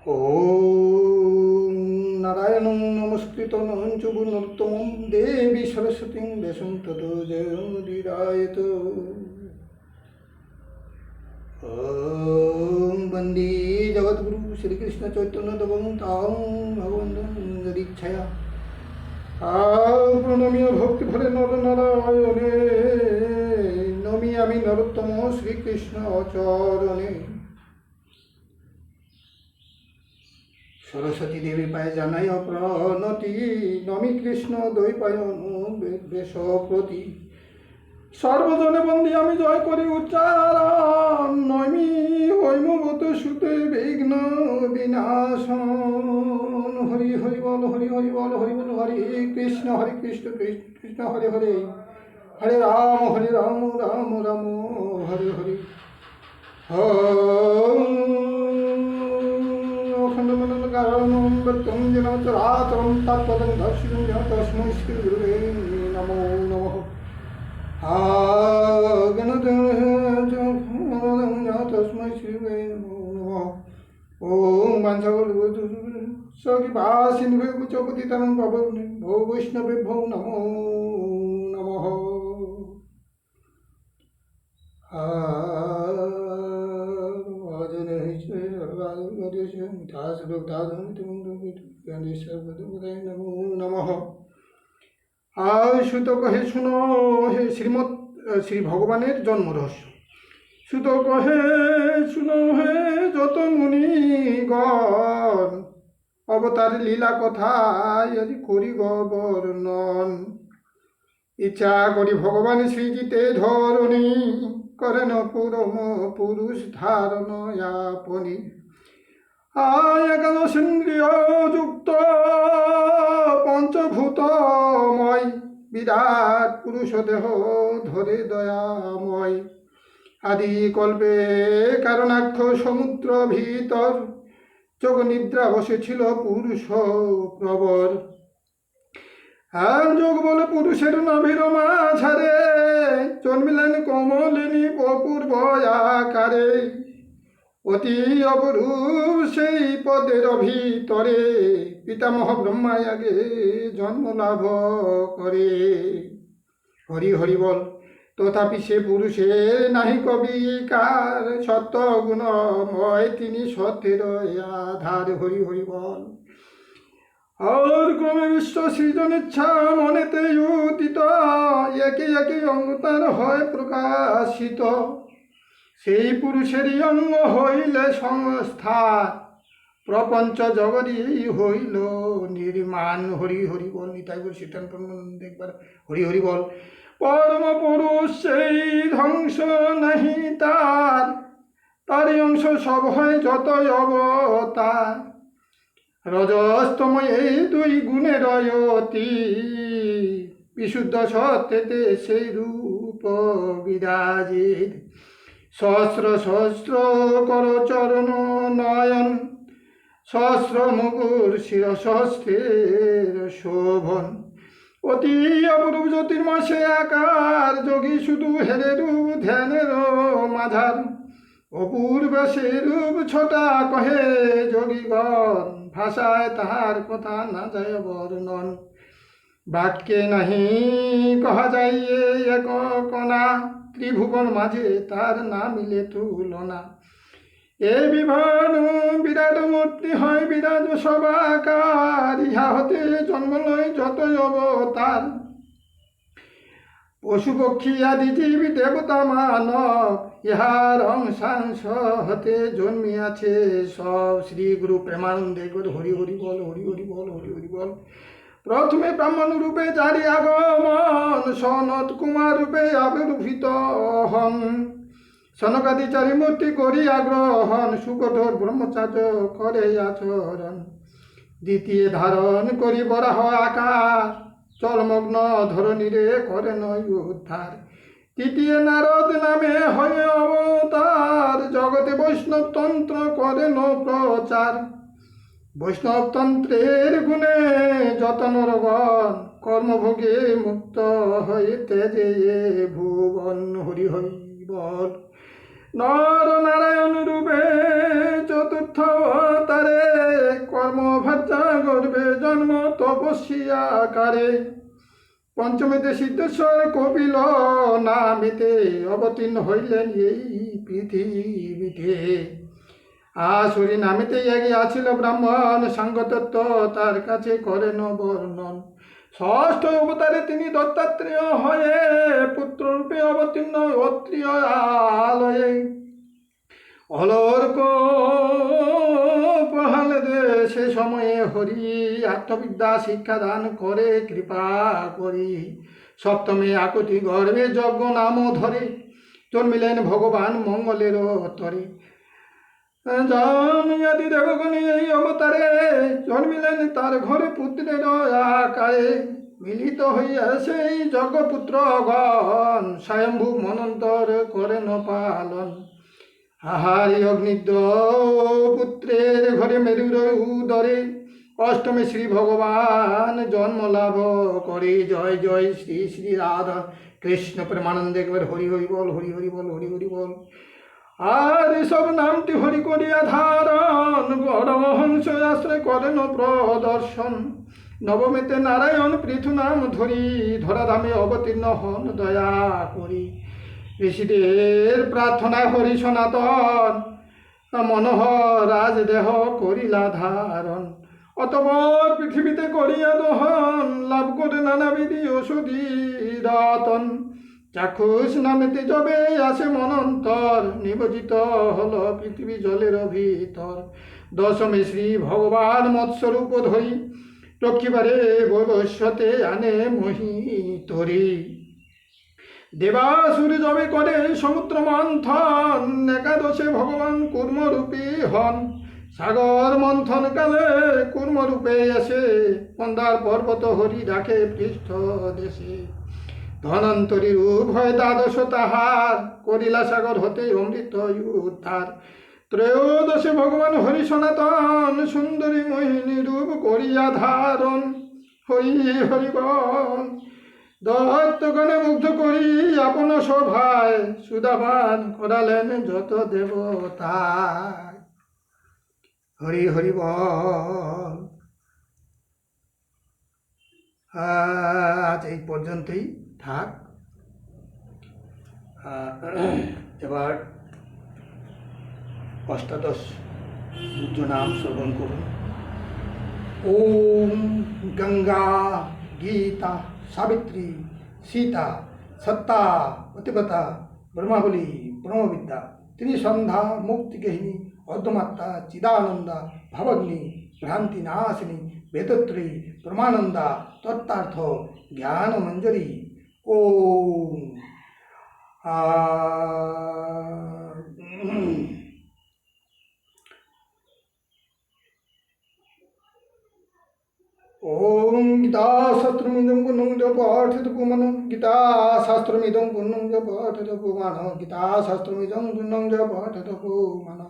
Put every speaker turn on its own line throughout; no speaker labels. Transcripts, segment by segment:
ॐ नारायणं नमस्कृतं नरोत्तमं देवी सरस्वतीं व्यासं ततो जयमुदीरयेत्। ॐ वन्दे जगद्गुरु श्रीकृष्ण चैतन्यदेवं तं भगवन्तं यदीच्छया प्रणम्य भक्तिभरे नरनारायणे नमामि नरोत्तम श्रीकृष्ण चरणे। सरस्वती देवी पाए जानाय प्रणति नमी कृष्ण द्वैपायन बेश प्रति सर्वजने बंदी आमी जय करी उच्चारण नमी হৈমবত সুতে বিঘ্ন বিনাশন। হরি হরি বল হরি হরি বল হরি বল হরে কৃষ্ণ কৃষ্ণ কৃষ্ণ হরে হরে হরে রাম রাম রাম হরে হরে। अखंडमंडलकारणं वक्त्रं जगच्चराचरं तत्पदं दर्शितं तस्मै श्रीगुरुवे नमो नमः। तस्मै श्रीगुरुवे नमो नमः। ॐ वाञ्छाकल्पतरुभ्यश्च पतितानां पावनेभ्यो वैष्णवेभ्यो नमो नमः। সুত কহে শুনো হে শ্রীমৎ শ্রী ভগবানের জন্ম রহস্য। সুত কহে শুনো হে যত মুনিগণ অবতার লীলা কথা করি বর্ণন। ইচ্ছা করি ভগবান শ্রীজিতে ধরণী করেন পুরম পুরুষ ধারণ আপনি। একাদশেন্দ্রিয় যুক্ত পঞ্চভূতময় বিরাট পুরুষ দেহ ধরে দয়াময়। আদি কল্পে কারণাক্ষ সমুদ্র ভিতর যোগ নিদ্রা বসেছিল পুরুষ প্রবর। যোগ বলে পুরুষের নাভির মাঝারে জন্মিলেন কমলিনী অপূর্ব আকারে। অতি অপরূপ সেই পদের ভিতরে পিতামহ ব্রহ্মা আগে জন্ম লাভ করে। হরি হরি বল তথাপি সে পুরুষের নাহি কবিকার সত্য গুণময় তিনি সত্যের আধার। হরি হরি বল। আর ক্রমে বিশ্ব সৃজন ইচ্ছা মনেতে উদিত একে একে অঙ্গ তার হয় প্রকাশিত। সেই পুরুষেরই অঙ্গ হইলে সংস্থা প্রপঞ্চ জগৎই হইল নির্মাণ। হরি হরি বল নিতাই বল শীতন দেখবার হরি হরি বল। পরম পুরুষ সেই ধ্বংস নাহি তার অংশ সব হয় যত অবতার। রজস্তম এই দুই গুণের অতি বিশুদ্ধ সত্যতে সেই রূপ বিরাজিত। সহস্র সহস্র কর চরণ নয়ন সহস্র মুকুর শির সহস্রের শোভন। অতি অপরূপ জ্যোতির্ময় আকার যোগী শুধু হেরে রূপ ধ্যানের মাঝার। অপূর্ব সে রূপ ছোটা কহে যোগীগণ ভাষায় তাহার কথা না যায় বর্ণন। বাক্যে নাহি কহা যায় এক কণা ত্রিভুবন মাঝে তার না মিলে তুলনা। এ বিভান বিরাট মূর্তি হয় বিরাট সবাকার। ইহা হতে জন্ম লয় যত অবতার। পশু পক্ষী আদি জীব দেবতা মানব ইহার অংশাংশ হতে জন্মিয়াছে সব। শ্রী গুরু প্রেমানন্দে হরি হরি বল হরি হরি বল হরি হরি বল। প্রথমে ব্রাহ্মণ রূপে যারি আগমন সনত কুমার রূপে আবির্ভূত হন। সনকাদি চারি মূর্তি করি আগ্রহণ সুকঠোর ব্রহ্মচার্য করে আচরণ। দ্বিতীয় ধারণ করি বরাহ আকার চলমগ্ন ধরণীরে করেন উদ্ধার। তৃতীয় নারদ নামে হয় অবতার জগতে বৈষ্ণব তন্ত্র করেন প্রচার। বৈষ্ণবতন্ত্রের গুণে যত নরগণ কর্মভোগে মুক্ত হইতে যে ভুবন। হরি হরি বল। নর নারায়ণ রূপে চতুর্থ অবতারে তপস্যাকারে। পঞ্চমীতে সিদ্ধেশ্বর কপিল নামেতে অবতীর্ণ হইলেন এই পৃথিবীতে। আসুরি নামেতে এগিয়াছিল ব্রাহ্মণ, সাংগতত্ত্ব তার কাছে করেন বর্ণন। ষষ্ঠ অবতারে তিনি দত্তাত্রেয় হয়ে পুত্ররূপে অবতীর্ণ অত্রিয় আলয়ে। অলর্ক প্রহ্লাদে সে সময়ে হরি আত্মবিদ্যা শিক্ষাদান করে কৃপা করি। সপ্তমে আকুতি গর্ভে যজ্ঞ নাম ধরে জন্মিলেন ভগবান মঙ্গলের তরে। জানিয়াদি দেবগণে এই অবতারে জন্মিলেন তার ঘরে পুত্রের আকারে। মিলিত হইয়া সেই যজ্ঞপুত্রগণ স্বয়ম্ভু মনন্তর করেন পালন। আহারি অগ্নিদ্য পুত্রের ঘরে মেরুর উদরে অষ্টমী শ্রী ভগবান জন্ম লাভ করে। জয় জয় শ্রী শ্রী রাধা কৃষ্ণ প্রেমানন্দে। একবার হরি হরি বল, হরি হরি বল, হরি হরি বল। আর এসব নামটি হরি করিয়া ধারণ গরমহংস আশ্রয় করেন প্রদর্শন। নবমেতে নারায়ণ পৃথু নাম ধরি ধরাধামে অবতীর্ণ হন দয়া করি। ঋষিদের প্রার্থনা হরি সনাতন মনোহর রাজ দেহ করিলা ধারণ। অতঃপর পৃথিবীতে করিয়া দহন লাভ করে নানাবিধি ওষুধি রতন। চাক্ষুষ নামেতে যবে আসে মনন্তর নিয়োজিত হল পৃথিবী জলের ভিতর। দশমী শ্রী ভগবান মৎস্যরূপ ধরি রক্ষিবারে বৈবস্বতে আনে মহি তরি। দেবাসুর যবে করে সমুদ্র মন্থন একাদশে ভগবান কূর্মরূপী হন। সাগর মন্থন কালে কূর্মরূপে এসে মন্দার পর্বত হরি রাখে পৃষ্ঠ দেশে। ধনন্তরী রূপ হয় দ্বাদশ তাহার করিলা সাগর হতে অমৃত উদ্ধার। ত্রয়োদশে ভগবান হরি সনাতন সুন্দরী মোহিনী রূপ করিয়া ধারণ। হরি হরি বল। দৈত্যগণে মুগ্ধ করি আপন সভায় সুদাপান করালেন যত দেবতায়। হরি হরি বল। আজ এই পর্যন্তই থাক। এবার অষ্টাদশ রুদ্র নাম শ্রবণ করুন। ওম গঙ্গা গীতা সাবিত্রী সীতা সত্তা অতিপতা ব্রহ্মাবলী ব্রহ্মবিদ্যা ত্রিসন্ধ্যা মুক্তিগেহিনী অর্ধমাত্রা চিদানন্দা ভবগ্নি ভ্রান্তি নাশিনী বেদত্রী প্রমানন্দা তত্ত্বার্থ জ্ঞান মঞ্জরি। ওম ওম গীতাশাস্ত্রমিদং পুণ্যং চ পাঠেত পুমানো গীতাশাস্ত্রমিদং পুণ্যং চ পাঠেত পুমানো গীতাশাস্ত্রমিদং পুণ্যং চ পাঠেত পুমানো।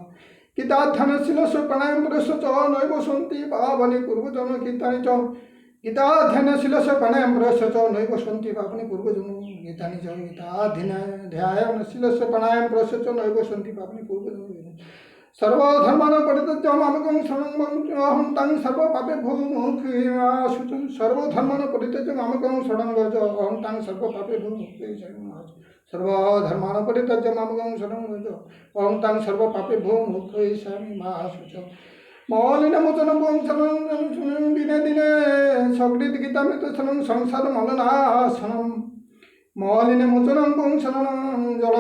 গীতাধ্যানশীলস্য প্রাণায়ামপুরস্য চ নৈব সন্তি পাবনি পূর্বজন গীতানি চ গীতাধ্যানশীলস্য প্রাণায়ামপুরস্য চ নৈব সন্তি পাবনি পূর্বজন গীতানি চ গীতাধ্যানশীলস্য প্রাণায়ামপুরস্য চ নৈব সন্তি পাবনি পূর্বজন। सर्वधर्माणां परित्यज्य मामेकं शरणं तां सर्वपापेभ्यो मोक्षयिष्यामि। सर्वधर्माणां परित्यज्य मामेकं शरणं व्रज अहं तां सर्वपापेभ्यो मोक्षयिष्यामि। सर्वधर्माणां परित्यज्य मामेकं शरणं व्रज अहं तां सर्वपापेभ्यो मोक्षयिष्यामि मा शुचः। मलिनमोचनं शरणं दिने दिने सकृद्गीतामृतशरणं संसारमलनाशनं। मलिनमोचनं शरणं जल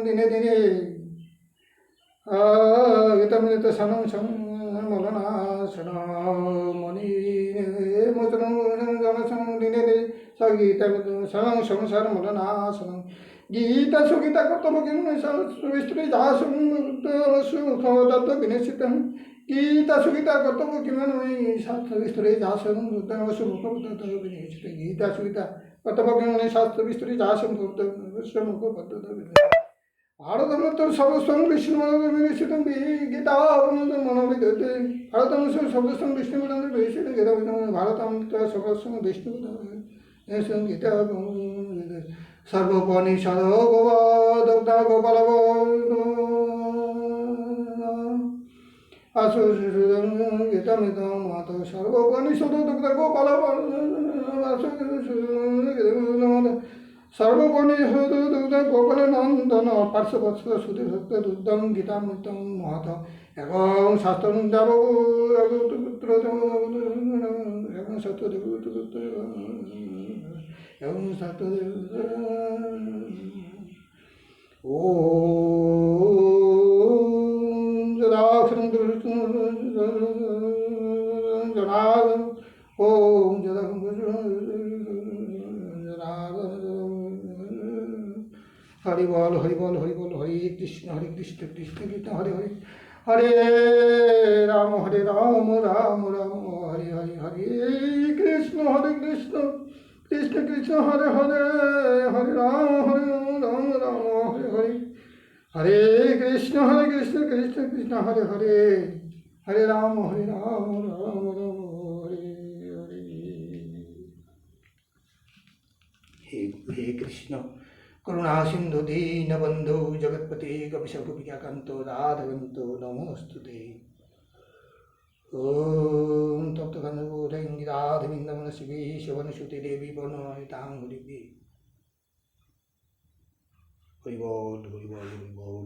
दिने दिने गीतामृत शरणं मलनाशनं। मणि मोचनं जनशरणं दिने दिने सगीतामृत शरणं संसारमलनाशनं। गीता सुगीता कर्तव्यं विस्तृति जासं सुखतत्त्वविनिश्चितं। गीता सुगीता कर्तव्य किमन्वयि शास्त्र विस्तृति जासं सुखतत्त्वविनिश्चितं। गीता सुगीता कर्तव्य शास्त्र विस्तृति जासं सुखतत्त्वविनिश्चितं। भारतमत्र सर्वस्वं विष्णुमनोविनिश्चितं गीता मनोविद्यते। भारतमत्र सर्वस्वं विष्णुमनोविनिश्चितं गीता भारतमत्र सर्वस्वं विष्णुमनोविनिश्चितं गीता सर्वोपनिषद गोपाल गोपाल आशु गीतामृतं মাত সর্বপনিষদ দুগ্ধ গোপাল সর্বপনিষদ দুগ্ধ গোপাল নন্দন পার্শ্ববৎস সুধে সত্য দুগ্ধম গীতামৃতম মহত এবং শাস্ত্র দেব পুত্র এবং সত্য এবং সত্য ও ओम हरि बोल हरि बोल हरि बोल हरे कृष्ण कृष्ण कृष्ण हरे हरे हरे राम राम राम हरे हरे हरे कृष्ण कृष्ण कृष्ण हरे हरे हरे राम राम हरे हरे हरे कृष्ण कृष्ण कृष्ण हरे हरे हरे राम राम हरे हरे हे कृष्ण करुणा सिंधु दीनबंधु जगत्पते कपिशकुपिकाकांत राधवंत नमोस्तुते ओम तप्तगंधराधविंदमन शिवे शवनसुते देवी वर्णयतां हरिभि हरि बोल हरि बोल हरि बोल।